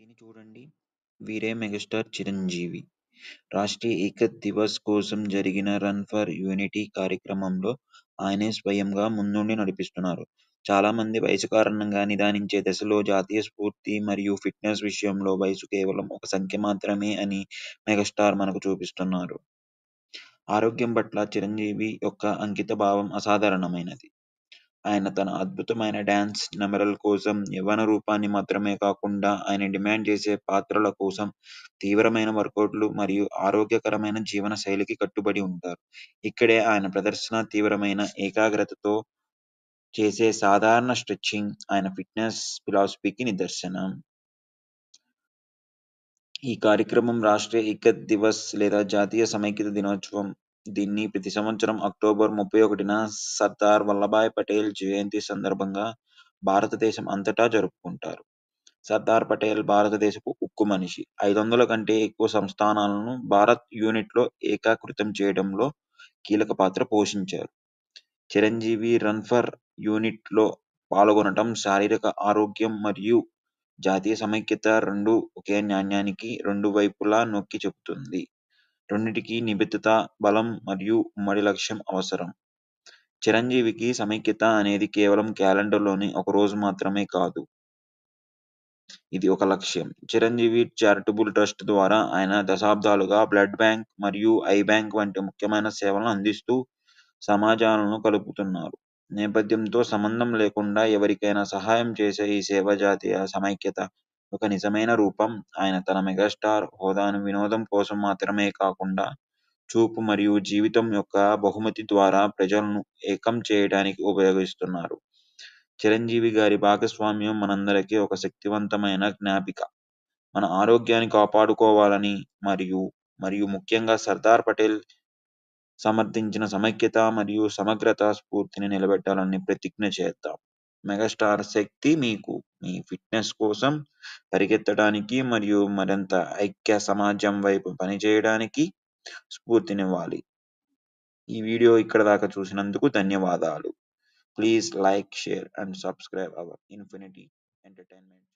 దీన్ని చూడండి. వీరే మెగాస్టార్ చిరంజీవి. రాష్ట్రీయ ఏకతా దివస్ కోసం జరిగిన 'రన్ ఫర్ యూనిటీ' కార్యక్రమంలో ఆయనే స్వయంగా ముందుండి నడిపిస్తున్నారు. చాలామంది వయసు కారణంగా నిదానించే దశలో జాతీయ స్ఫూర్తి మరియు ఫిట్నెస్ విషయంలో వయసు కేవలం ఒక సంఖ్య మాత్రమే అని మెగాస్టార్ మనకు చూపిస్తున్నారు. ఆరోగ్యం పట్ల చిరంజీవి యొక్క అంకితభావం అసాధారణమైనది. ఆయన తన అద్భుతమైన డాన్స్ నమనల కోసం, యవ్వన రూపాన్ని మాత్రమే కాకుండా ఆయన డిమాండ్ చేసే పాత్రల కోసం తీవ్రమైన వర్కౌట్లు మరియు ఆరోగ్యకరమైన జీవనశైలికి కట్టుబడి ఉంటారు. ఇక్కడే ఆయన ప్రదర్శన తీవ్రమైన ఏకాగ్రతతో చేసే సాధారణ స్ట్రెచింగ్ ఆయన ఫిట్నెస్ ఫిలాసఫీకి నిదర్శనం. ఈ కార్యక్రమం రాష్ట్రీయ ఏకతా దివస్ లేదా జాతీయ సమైక్యత దినోత్సవం. దీన్ని ప్రతి సంవత్సరం అక్టోబర్ 31న సర్దార్ వల్లభాయ్ పటేల్ జయంతి సందర్భంగా భారతదేశం అంతటా జరుపుకుంటారు. సర్దార్ పటేల్ భారతదేశపు ఉక్కు మనిషి. 500 కంటే ఎక్కువ సంస్థానాలను భారత్ యూనిట్లో ఏకీకృతం చేయడంలో కీలక పాత్ర పోషించారు. చిరంజీవి 'రన్ ఫర్ యూనిటీ'లో పాల్గొనడం శారీరక ఆరోగ్యం మరియు జాతీయ సమైక్యత రెండూ ఒకే నాణ్యానికి రెండు వైపులా నొక్కి చెబుతుంది. రెండింటికీ నిబద్ధత, బలం మరియు ఉమ్మడి లక్ష్యం అవసరం. చిరంజీవికి సమైక్యత అనేది కేవలం క్యాలెండర్లోని ఒక రోజు మాత్రమే కాదు. ఇది ఒక లక్ష్యం. చిరంజీవి చారిటబుల్ ట్రస్ట్ ద్వారా ఆయన దశాబ్దాలుగా బ్లడ్ బ్యాంక్ మరియు ఐ బ్యాంక్ వంటి ముఖ్యమైన సేవలను అందిస్తూ సమాజాలను కలుపుతున్నారు. నేపథ్యంతో సంబంధం లేకుండా ఎవరికైనా సహాయం చేసే ఈ సేవ జాతీయ సమైక్యత ఒక నిజమైన రూపం. ఆయన తన మెగాస్టార్ హోదాను వినోదం కోసం మాత్రమే కాకుండా చూపు మరియు జీవితం యొక్క బహుమతి ద్వారా ప్రజలను ఏకం చేయడానికి ఉపయోగిస్తున్నారు. చిరంజీవి గారి భాగస్వామ్యం మనందరికీ ఒక శక్తివంతమైన జ్ఞాపిక. మన ఆరోగ్యాన్ని కాపాడుకోవాలని మరియు మరియు ముఖ్యంగా సర్దార్ పటేల్ సమర్థించిన సమైక్యత మరియు సమగ్రత స్ఫూర్తిని నిలబెట్టాలని ప్రతిజ్ఞ చేద్దాం. మెగాస్టార్ శక్తి మీకు మీ ఫిట్నెస్ కోసం పరిగెత్తడానికి మరియు మరింత ఐక్య సమాజం వైపు పనిచేయడానికి స్ఫూర్తినివ్వాలి. ఈ వీడియో ఇక్కడ దాకా చూసినందుకు ధన్యవాదాలు. Please like, share and subscribe our infinity entertainment.